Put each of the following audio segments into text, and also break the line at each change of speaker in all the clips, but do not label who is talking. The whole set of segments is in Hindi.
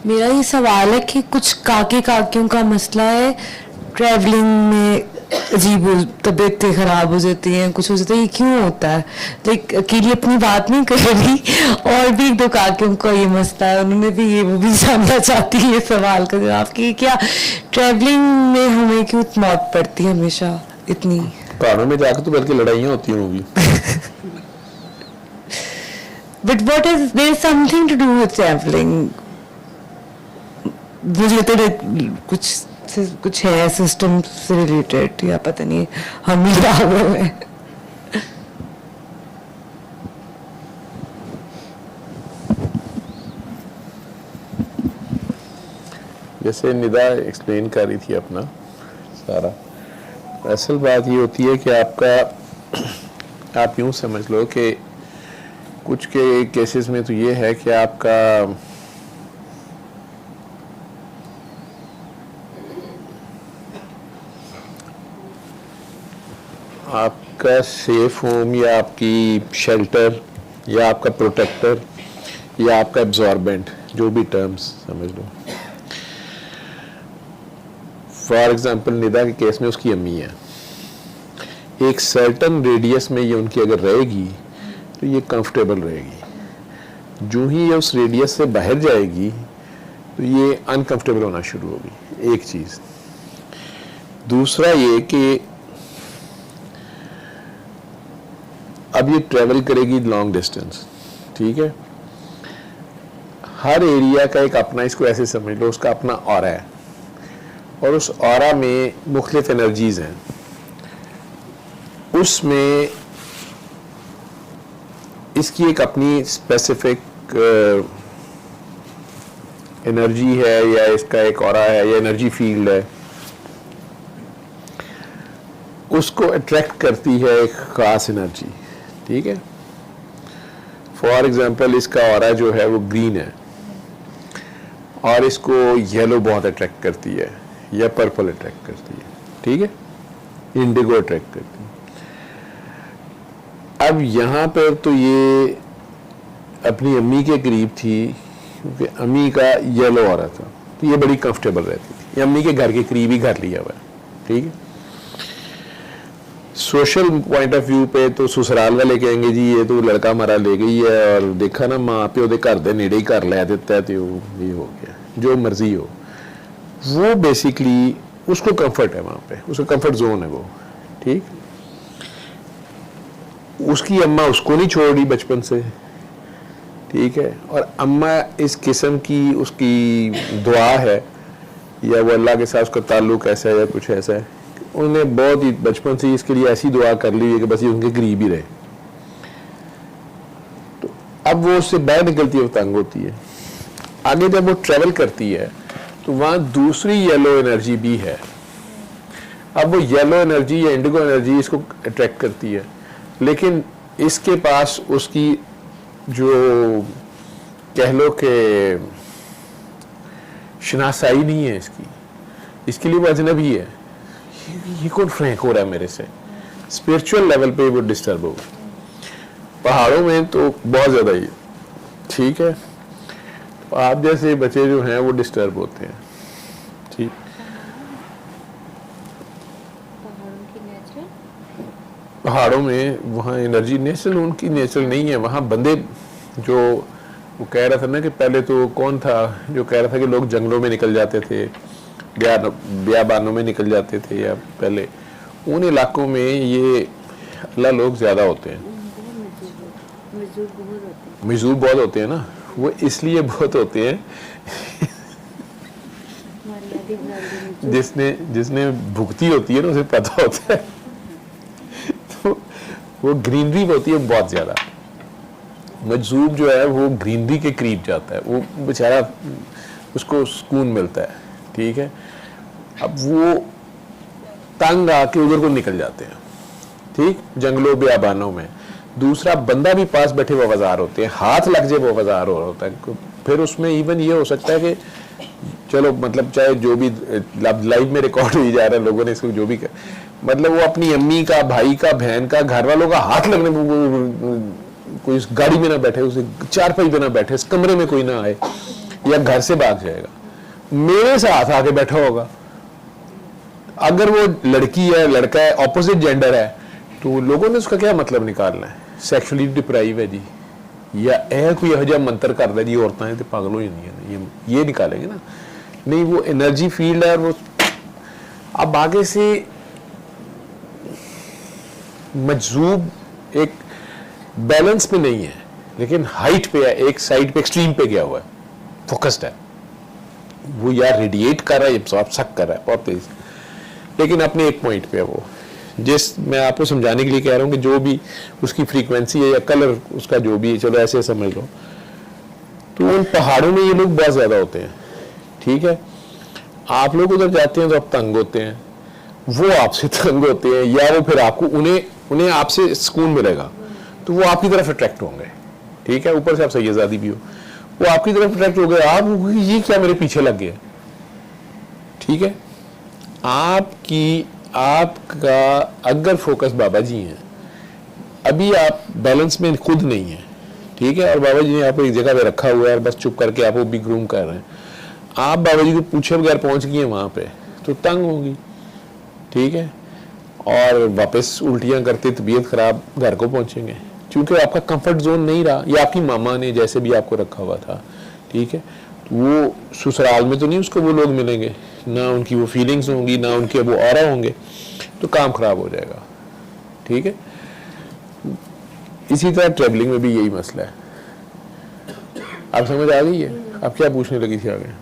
मेरा ये सवाल है कि कुछ काके काकियों का मसला है, ट्रैवलिंग में अजीब तबीयतें खराब हो जाती हैं, कुछ हो जाता है, ये क्यों होता है? लाइक अकेली अपनी बात नहीं कर रही, और भी एक दो काकियों का ये मसला है, उन्होंने भी ये वो भी जानना चाहती है ये सवाल का जवाब कि क्या ट्रैवलिंग में हमें क्यों मौत पड़ती है हमेशा इतनी?
पहाड़ों में जाकर तो बल्कि लड़ाइयाँ होती होंगी।
But what is there something to do with travelling? मुझे तो कुछ है सिस्टम से रिलेटेड, या पता नहीं हम ही रागों में।
जैसे निदा एक्सप्लेन कर रही थी अपना सारा, असल बात ये होती है कि आप यूं समझ लो कि कुछ के केसेस में तो ये है कि आपका सेफ होम या आपकी शेल्टर या आपका प्रोटेक्टर या आपका एब्जॉर्बेंट, जो भी टर्म्स समझ लो। फॉर एग्जांपल निदा के केस में उसकी अम्मी है, एक सर्टन रेडियस में ये उनकी अगर रहेगी तो ये कंफर्टेबल रहेगी। जो ही ये उस रेडियस से बाहर जाएगी तो ये अनकंफर्टेबल होना शुरू होगी, एक चीज़। दूसरा ये कि अब ये ट्रेवल करेगी लॉन्ग डिस्टेंस, ठीक है। हर एरिया का एक अपना, इसको ऐसे समझ लो, उसका अपना ऑरा है, और उस ऑरा में मुख्तलिफ एनर्जीज हैं। उसमें इसकी एक अपनी स्पेसिफिक एनर्जी है, या इसका एक ऑरा है, या एनर्जी फील्ड है, उसको अट्रैक्ट करती है एक खास एनर्जी, ठीक है। फॉर एग्जांपल इसका ऑरा जो है वो ग्रीन है, और इसको येलो बहुत अट्रैक्ट करती है, या पर्पल अट्रैक्ट करती है, ठीक है, इंडिगो अट्रैक्ट करती है। अब यहाँ पर तो ये अपनी अम्मी के करीब थी, क्योंकि अम्मी का येलो ऑरा था, तो ये बड़ी कंफर्टेबल रहती थी, ये अम्मी के घर के करीब ही घर लिया हुआ है, ठीक है। सोशल पॉइंट ऑफ व्यू पे तो ससुराल वाले कहेंगे जी ये तो लड़का हमारा ले गई है, और देखा ना माँ प्यो दे घर दे नेड़े ही घर लै दिता है, तो ये हो गया, जो मर्जी हो। वो बेसिकली उसको कंफर्ट है, वहाँ पे उसका कंफर्ट जोन है वो, ठीक। उसकी अम्मा उसको नहीं छोड़ रही बचपन से, ठीक है, और अम्मा इस किस्म की उसकी दुआ है, या वो अल्लाह के साथ उसका ताल्लुक ऐसा है या कुछ ऐसा है, उन्हें बहुत ही बचपन से इसके लिए ऐसी दुआ कर ली है कि बस ये उनके करीब ही रहे। तो अब वो उससे बाहर निकलती है, वो तंग होती है। आगे जब वो ट्रेवल करती है तो वहाँ दूसरी येलो एनर्जी भी है। अब वो येलो एनर्जी या इंडिगो एनर्जी इसको अट्रैक्ट करती है, लेकिन इसके पास उसकी जो कह लो कि शनासाई नहीं है इसके लिए वो अजनबी है। ये कौन फ्रैंक हो रहा है मेरे से, स्पिरिचुअल लेवल पे वो डिस्टर्ब हो। पहाड़ों में तो बहुत ज्यादा ही, ठीक है, तो आप जैसे बच्चे जो हैं वो डिस्टर्ब होते हैं, ठीक। पहाड़ों में वहाँ एनर्जी नेचुरल, उनकी नेचुरल नहीं है। वहाँ बंदे जो वो कह रहा था ना कि पहले तो कौन था जो कह रहा था कि लोग जंगलों में निकल जाते थे, बियाबानों में निकल जाते थे, या पहले उन इलाकों में ये अल्लाह लोग ज़्यादा होते हैं, मजदूर बहुत होते हैं ना। वो इसलिए बहुत होते हैं जिसने भुगती होती है ना उसे पता होता है। तो वो ग्रीनरी होती है बहुत ज़्यादा। मजदूर जो है वो ग्रीनरी के करीब जाता है, वो बेचारा उसको सुकून मिलता है, ठीक है। अब वो तंग आके उधर को निकल जाते हैं, ठीक, जंगलों बियाबानों में। दूसरा बंदा भी पास बैठे वो वज़ार होते हैं, हाथ लग जाए वो वज़ार हो होता है। फिर उसमें इवन ये हो सकता है कि चलो मतलब चाहे जो भी लाइव में रिकॉर्ड ही जा रहा है, लोगों ने इसको जो भी कर, मतलब वो अपनी अम्मी का, भाई का, बहन का, घर वालों का हाथ लगने, कोई इस गाड़ी में ना बैठे, उसे चारपाई पे ना बैठे, इस कमरे में कोई ना आए, या घर से भाग जाएगा, मेरे साथ आके बैठा होगा। अगर वो लड़की है लड़का है ऑपोजिट जेंडर है तो लोगों ने उसका क्या मतलब निकालना है, सेक्सुअली डिप्राइव है जी या कोई यह जिहा मंत्र करता जी औरतां ने तो पागल हो जांदियां, ये निकालेंगे ना। नहीं, वो एनर्जी फील्ड है और वो अब आगे से मजजूब एक बैलेंस पे नहीं है लेकिन हाइट पे है, एक साइड पे एक्सट्रीम पे गया हुआ है, फोकस्ड है, वो यार रेडिएट कर रहा है, एब्सॉर्ब सक कर रहा है बहुत तेज, लेकिन अपने एक पॉइंट पे है वो। जिस मैं आपको समझाने के लिए कह रहा हूँ कि जो भी उसकी फ्रीक्वेंसी है या कलर उसका जो भी है, चलो ऐसे समझ लो, तो उन पहाड़ों में ये लोग बहुत ज्यादा होते हैं, ठीक है। आप लोग उधर जाते हैं तो आप तंग होते हैं, वो आपसे तंग होते हैं, या वो फिर आपको उन्हें आपसे सुकून मिलेगा तो वो आपकी तरफ अट्रैक्ट होंगे, ठीक है। ऊपर से आप सैयदादी भी हो, वो आपकी तरफ अट्रैक्ट हो गए, आप ये क्या मेरे पीछे लग गया, ठीक है। आपका अगर फोकस बाबा जी हैं, अभी आप बैलेंस में खुद नहीं है, ठीक है, और बाबा जी ने आपको एक जगह पे रखा हुआ है और बस चुप करके आपको भी ग्रूम कर रहे हैं, आप बाबा जी को पूछे बगैर पहुंच गए वहां पे तो तंग होंगी, ठीक है, और वापस उल्टियां करते तबीयत खराब घर को पहुंचेंगे क्योंकि आपका कंफर्ट जोन नहीं रहा, या आपकी मामा ने जैसे भी आपको रखा हुआ था, ठीक है। तो वो ससुराल में तो नहीं उसको वो लोग मिलेंगे, ना उनकी वो फीलिंग्स होंगी, ना उनके वो ऑरा होंगे, तो काम खराब हो जाएगा, ठीक है। इसी तरह ट्रेवलिंग में भी यही मसला है। आप समझ आ गई है? आप क्या पूछने लगी थी आगे?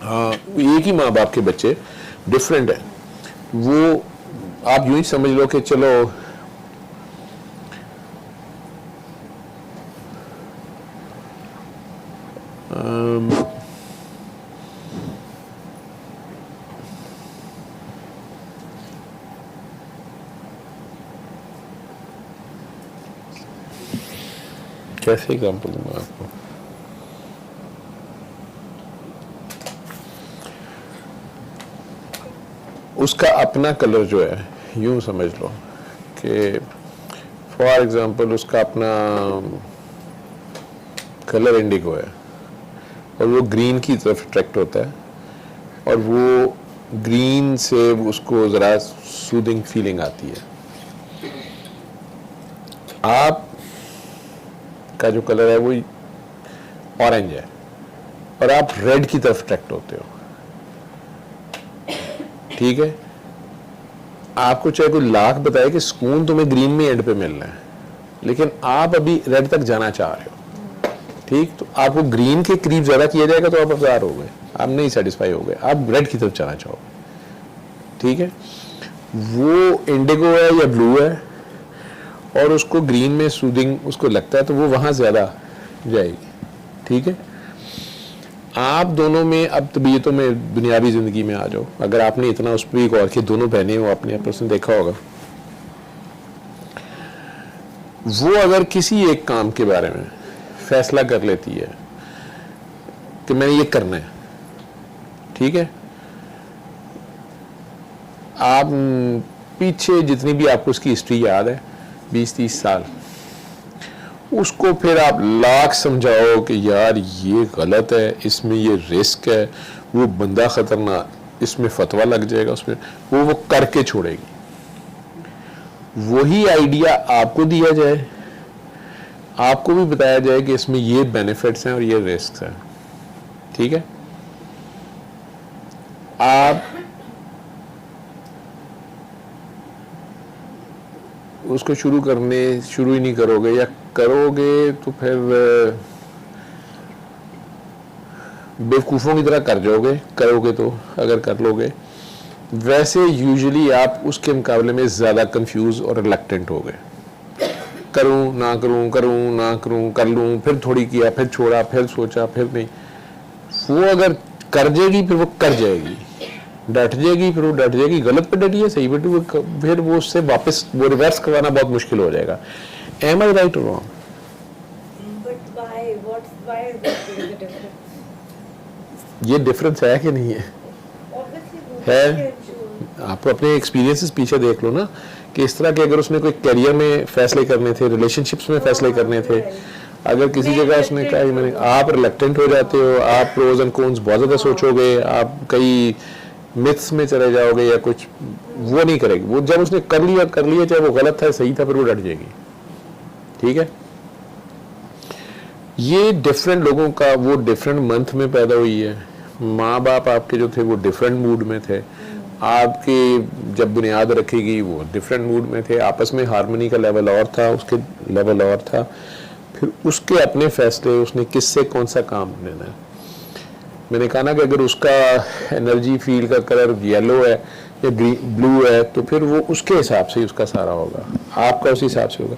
हाँ, एक ही माँ बाप के बच्चे डिफरेंट है, वो आप यूं ही समझ लो कि चलो कैसे एग्जाम्पल दूंगा आपको, उसका अपना कलर जो है, यूं समझ लो कि फॉर एग्जांपल उसका अपना कलर इंडिगो है और वो ग्रीन की तरफ अट्रैक्ट होता है और वो ग्रीन से उसको ज़रा सूदिंग फीलिंग आती है। आप का जो कलर है वो ऑरेंज है और आप रेड की तरफ अट्रैक्ट होते हो, ठीक है। आपको चाहे कोई लाख बताए कि सुकून तुम्हें ग्रीन में एंड पे मिलना है, लेकिन आप अभी रेड तक जाना चाह रहे हो, ठीक, तो आपको ग्रीन के करीब ज्यादा किया जाएगा तो आप अफजार हो गए, आप नहीं सेटिस्फाई हो गए, आप रेड की तरफ जाना चाहोगे, ठीक है। वो इंडिगो है या ब्लू है और उसको ग्रीन में सूदिंग उसको लगता है तो वो वहां ज्यादा जाएगी, ठीक है। आप दोनों में अब तबीयतों में दुनियावी जिंदगी में आ जाओ, अगर आपने इतना उस पर गौर किया, दोनों बहनें हो आपने पर्सन देखा होगा, वो अगर किसी एक काम के बारे में फैसला कर लेती है कि मैंने ये करना है, ठीक है, आप पीछे जितनी भी आपको उसकी हिस्ट्री याद है 20-30 साल, उसको फिर आप लाख समझाओ कि यार ये गलत है, इसमें ये रिस्क है, वो बंदा खतरनाक, इसमें फतवा लग जाएगा, उसमें वो करके छोड़ेगी। वही आइडिया आपको दिया जाए, आपको भी बताया जाए कि इसमें ये बेनिफिट्स हैं और ये रिस्क हैं, ठीक है। आप उसको शुरू ही नहीं करोगे, या करोगे तो फिर बेवकूफ़ों की तरह कर जाओगे, करोगे तो अगर कर लोगे। वैसे यूजुअली आप उसके मुकाबले में ज़्यादा कंफ्यूज और रिलक्टेंट हो गए, करूं ना करूं, करूं ना करूं, कर लूं, फिर थोड़ी किया, फिर छोड़ा, फिर सोचा, फिर नहीं। वो अगर कर जाएगी फिर वो कर जाएगी, डट जाएगी फिर वो डट जाएगी, गलत पे डटी है, सही पे डटी, फिर वो उससे वापस वो रिवर्स करवाना बहुत मुश्किल हो जाएगा। Am I right or wrong?
But why is there a difference?
ये डिफरेंस है कि नहीं है?
Obviously,
है। आप अपने एक्सपीरियंसेस पीछे देख लो ना कि इस तरह के अगर उसने कोई करियर में फैसले करने थे, रिलेशनशिप्स में फैसले करने थे, अगर किसी जगह उसने कहा कि मैंने, आप रिलेक्टेंट हो जाते हो, आप प्रोज एंड कॉन्स बहुत ज़्यादा सोचोगे, आप कई मिथ्स में चले जाओगे या कुछ, वो नहीं करेगी। वो जब उसने कर लिया चाहे वो गलत था सही था, फिर वो डट जाएगी। ठीक है, ये डिफरेंट लोगों का, वो डिफरेंट मंथ में पैदा हुई है। माँ बाप आपके जो थे वो डिफरेंट मूड में थे, आपकी जब बुनियाद रखी गई वो डिफरेंट मूड में थे, आपस में हार्मनी का लेवल और था, उसके लेवल और था, फिर उसके अपने फैसले, उसने किससे कौन सा काम लेना है। मैंने कहा ना कि अगर उसका एनर्जी फील्ड का कलर येलो है या ब्लू है तो फिर वो उसके हिसाब से ही उसका सारा होगा, आपका उसी हिसाब से होगा।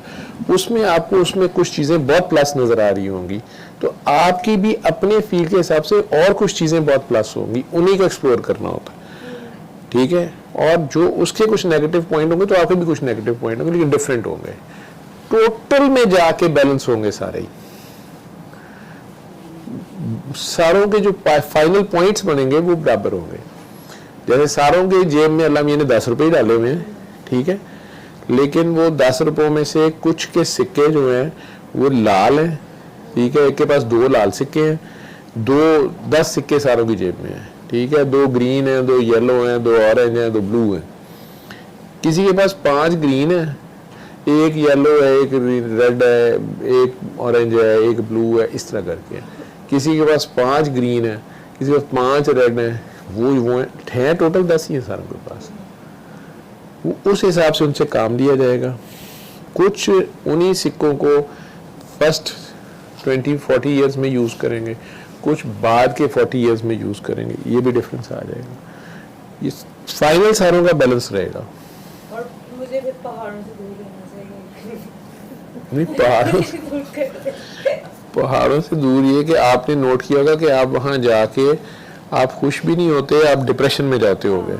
उसमें आपको उसमें कुछ चीज़ें बहुत प्लस नज़र आ रही होंगी, तो आपकी भी अपने फील्ड के हिसाब से और कुछ चीज़ें बहुत प्लस होंगी, उन्हीं को एक्सप्लोर करना होता है। ठीक है, और जो उसके कुछ नेगेटिव पॉइंट होंगे तो आपके भी कुछ नेगेटिव पॉइंट होंगे, लेकिन डिफरेंट होंगे। टोटल में जाके बैलेंस होंगे सारे ही, सारों के जो फाइनल पॉइंट्स बनेंगे वो बराबर होंगे। जैसे सारों के जेब में अल्लाह मियां ने 10 रुपए ही डाले हुए हैं, ठीक है, लेकिन वो 10 रुपयों में से कुछ के सिक्के जो हैं वो लाल हैं, ठीक है, एक के पास 2 लाल सिक्के हैं, 10 सिक्के सारों की जेब में हैं, ठीक है, 2 ग्रीन हैं, 2 येलो हैं, 2 ऑरेंज हैं, 2 ब्लू हैं। किसी के पास 5 ग्रीन है, एक येलो है, एक रेड है, एक ऑरेंज है, एक ब्लू है, इस तरह करके। किसी के पास 5 ग्रीन है, किसी के पास 5 रेड है, वो है टोटल 10 ही है सारों के पास। वो उस हिसाब से उनसे काम लिया जाएगा। कुछ उन्हीं सिक्कों को फर्स्ट 20-40 ईयर्स में यूज़ करेंगे, कुछ बाद के 40 ईयर्स में यूज़ करेंगे, ये भी डिफरेंस आ जाएगा। ये फाइनल सारों का बैलेंस रहेगा।
और मुझे फिर पहाड़ों से दूर रहना चाहिए।
नहीं, पहाड़ों से दूर ये कि आपने नोट किया होगा कि आप वहाँ जाके आप खुश भी नहीं होते, आप डिप्रेशन में जाते होगे,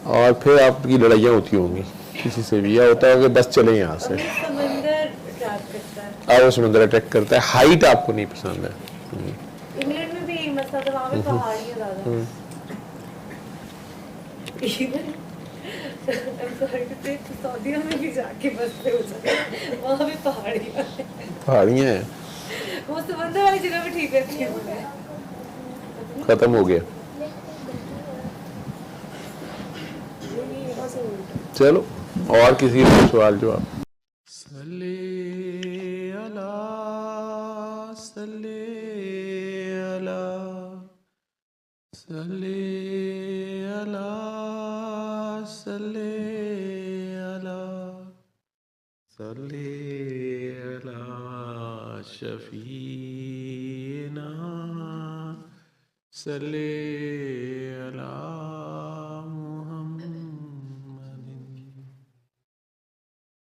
और फिर आपकी लड़ाइयाँ होती होंगी किसी से भी, या होता है कि बस चले यहाँ से। और समंदर अटैक करता है, हाइट आपको नहीं पसंद है।
इंग्लैंड में भी यही मसला था, वहाँ पे पहाड़ियाँ ज़्यादा। सऊदीया में भी जाके बस पे हो जाए, वहाँ भी पहाड़ियाँ हैं। वो समंदर वाली जगह पे ठीक है,
खत्म हो गया। चलो, और किसी का सवाल जवाब। सल्ले अला सल्ले अला सल्ले अला सल्ले अला सल्ले अला शफीना सल्ले अला